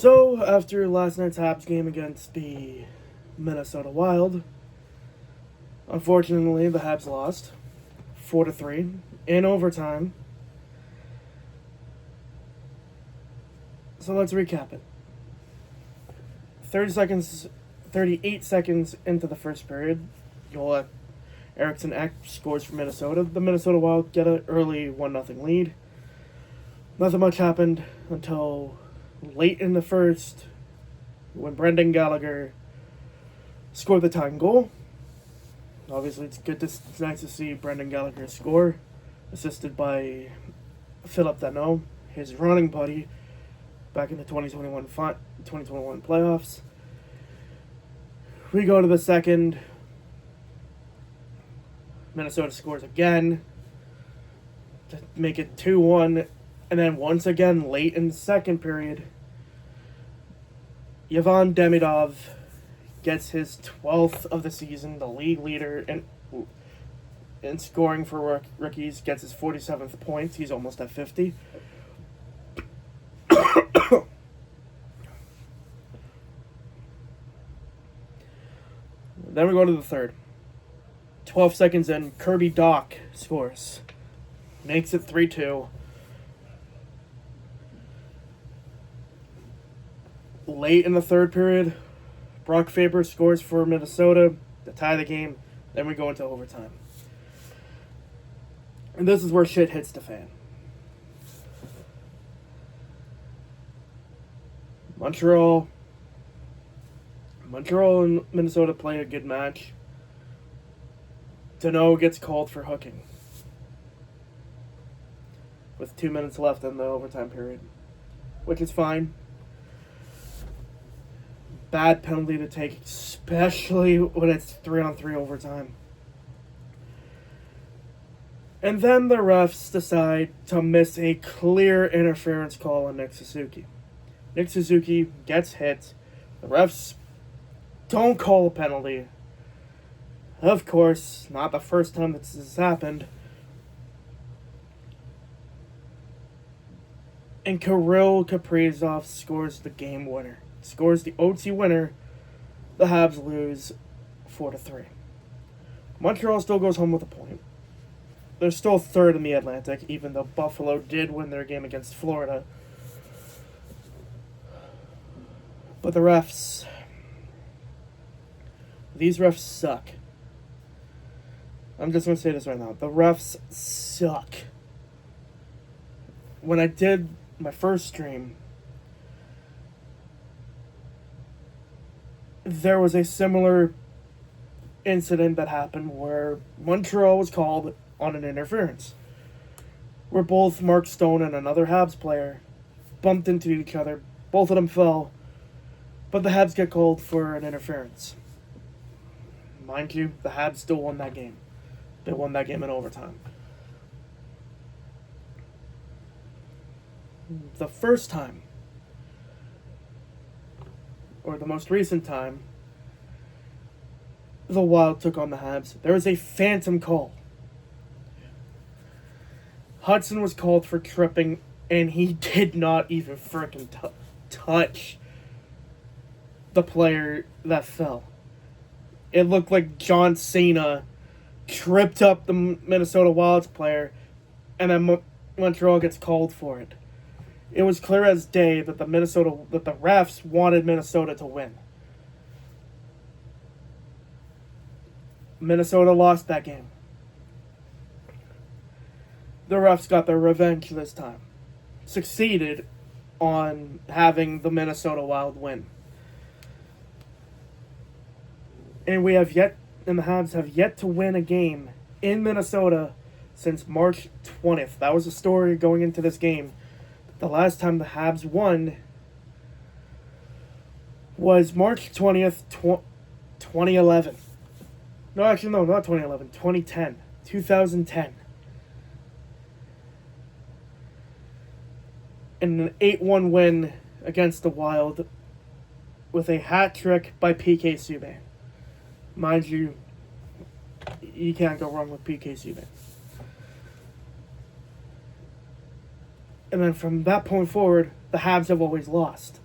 So, after last night's Habs game against the Minnesota Wild, unfortunately, the Habs lost 4-3 in overtime. So let's recap it. 38 seconds into the first period, Joel Eriksson Ek scores for Minnesota. The Minnesota Wild get an early 1-0 lead. Nothing much happened until late in the first, when Brendan Gallagher scored the tying goal. Obviously, it's nice to see Brendan Gallagher score, assisted by Philip Danault, his running buddy, back in the 2021 playoffs. We go to the second. Minnesota scores again to make it 2-1. And then once again, late in the second period, Yvon Demidov gets his 12th of the season, the league leader in scoring for rookies, gets his 47th point. He's almost at 50. Then we go to the third. 12 seconds in, Kirby Dach scores. Makes it 3-2. Late in the third period, Brock Faber scores for Minnesota to tie the game. Then we go into overtime. And this is where shit hits the fan. Montreal and Minnesota play a good match. Danault gets called for hooking with 2 minutes left in the overtime period, which is fine. Bad penalty to take, especially when it's 3-on-3 overtime. And then the refs decide to miss a clear interference call on Nick Suzuki. Nick Suzuki gets hit. The refs don't call a penalty. Of course, not the first time this has happened. And Kirill Kaprizov scores the game winner. Scores the OT winner. The Habs lose 4-3. Montreal still goes home with a point. They're still third in the Atlantic, even though Buffalo did win their game against Florida. But the refs... These refs suck. I'm just going to say this right now. The refs suck. When I did my first stream, there was a similar incident that happened where Montreal was called on an interference, where both Mark Stone and another Habs player bumped into each other. Both of them fell, but the Habs get called for an interference. Mind you, the Habs still won that game. They won that game in overtime. The first time, or the most recent time, the Wild took on the Habs, there was a phantom call. Hudson was called for tripping, and he did not even frickin' touch the player that fell. It looked like John Cena tripped up the Minnesota Wild's player, and then Montreal gets called for it. It was clear as day that the refs wanted Minnesota to win. Minnesota lost that game. The refs got their revenge this time. Succeeded on having the Minnesota Wild win. And the Habs have yet to win a game in Minnesota since March 20th. That was the story going into this game. The last time the Habs won was March 20th, 2011. No, actually, no, not 2011. 2010. 2010. In an 8-1 win against the Wild with a hat trick by PK Subban. Mind you, you can't go wrong with PK Subban. And then from that point forward, the Habs have always lost.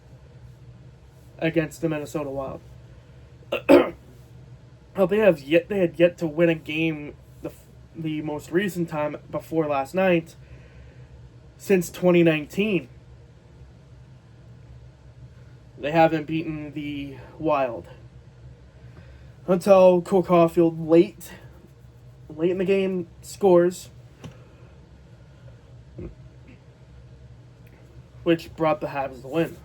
against the Minnesota Wild. Well, they had yet to win a game the most recent time before last night since 2019. They haven't beaten the Wild until Cole Caulfield late in the game scores, which brought the Habs the win.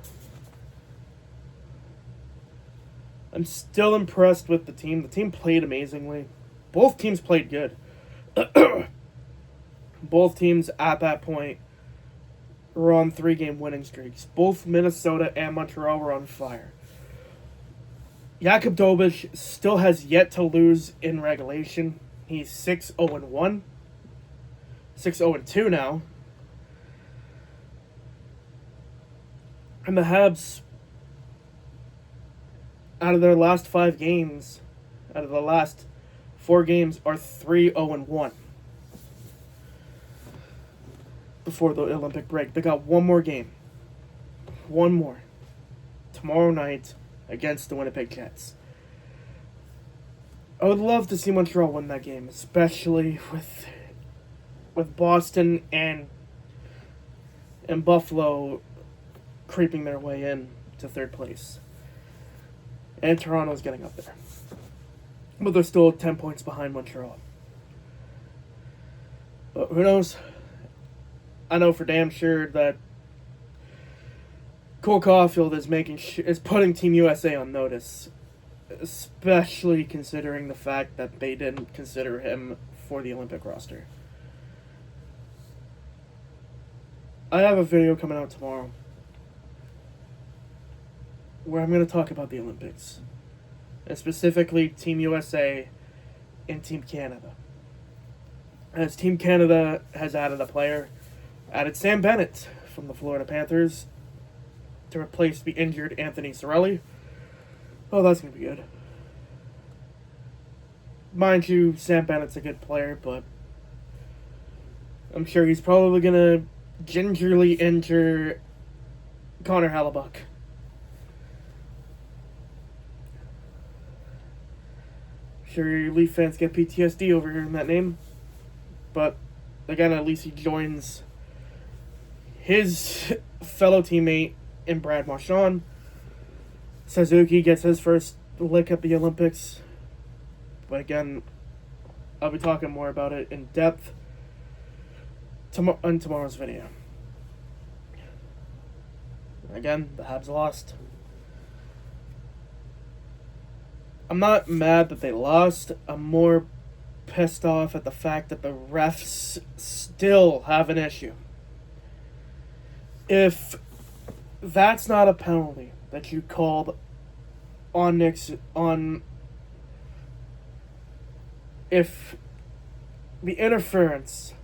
I'm still impressed with the team. The team played amazingly. Both teams played good. Both teams at that point were on 3-game winning streaks. Both Minnesota and Montreal were on fire. Jakub Dobich still has yet to lose in regulation. He's 6-0-1. 6-0-2 now. And the Habs, out of their last 5 games, out of the last 4 games, are 3-0-1. Before the Olympic break. They got one more game. One more. Tomorrow night against the Winnipeg Jets. I would love to see Montreal win that game, especially with Boston and Buffalo creeping their way in to 3rd place. And Toronto's getting up there. But they're still 10 points behind Montreal. But who knows? I know for damn sure that Cole Caulfield is putting Team USA on notice, especially considering the fact that they didn't consider him for the Olympic roster. I have a video coming out tomorrow where I'm going to talk about the Olympics, and specifically Team USA and Team Canada. As Team Canada has added Sam Bennett from the Florida Panthers to replace the injured Anthony Cirelli. Oh, that's going to be good. Mind you, Sam Bennett's a good player, but I'm sure he's probably going to gingerly injure Connor Hellebuck. Sure, Leaf fans get PTSD over hearing that name, but again, at least he joins his fellow teammate in Brad Marchand. Suzuki gets his first lick at the Olympics. But again, I'll be talking more about it in depth in tomorrow's video. Again, the Habs lost. I'm not mad that they lost. I'm more pissed off at the fact that the refs still have an issue. If that's not a penalty that you called on if the interference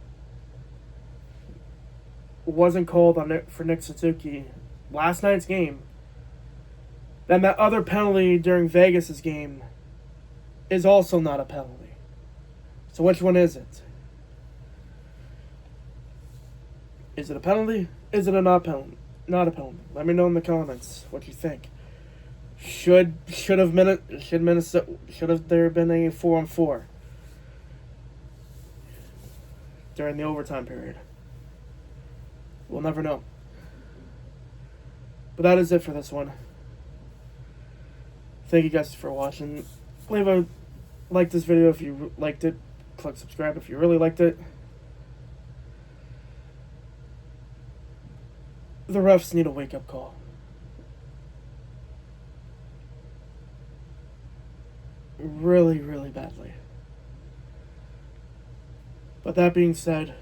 wasn't called for Nick Suzuki last night's game, then that other penalty during Vegas's game is also not a penalty. So which one is it? Is it a penalty? Is it a not penalty? Not a penalty. Let me know in the comments what you think. Should there been a 4-on-4 during the overtime period? We'll never know. But that is it for this one. Thank you guys for watching. Like this video if you liked it. Click subscribe if you really liked it. The refs need a wake-up call. Really, really badly. But that being said,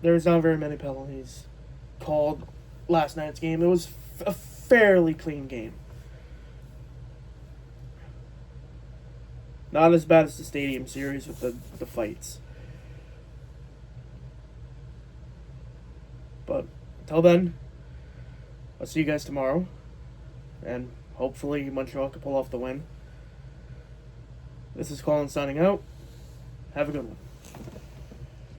there's not very many penalties called last night's game. It was a fairly clean game. Not as bad as the Stadium Series with the fights. But until then, I'll see you guys tomorrow. And hopefully Montreal can pull off the win. This is Colin signing out. Have a good one.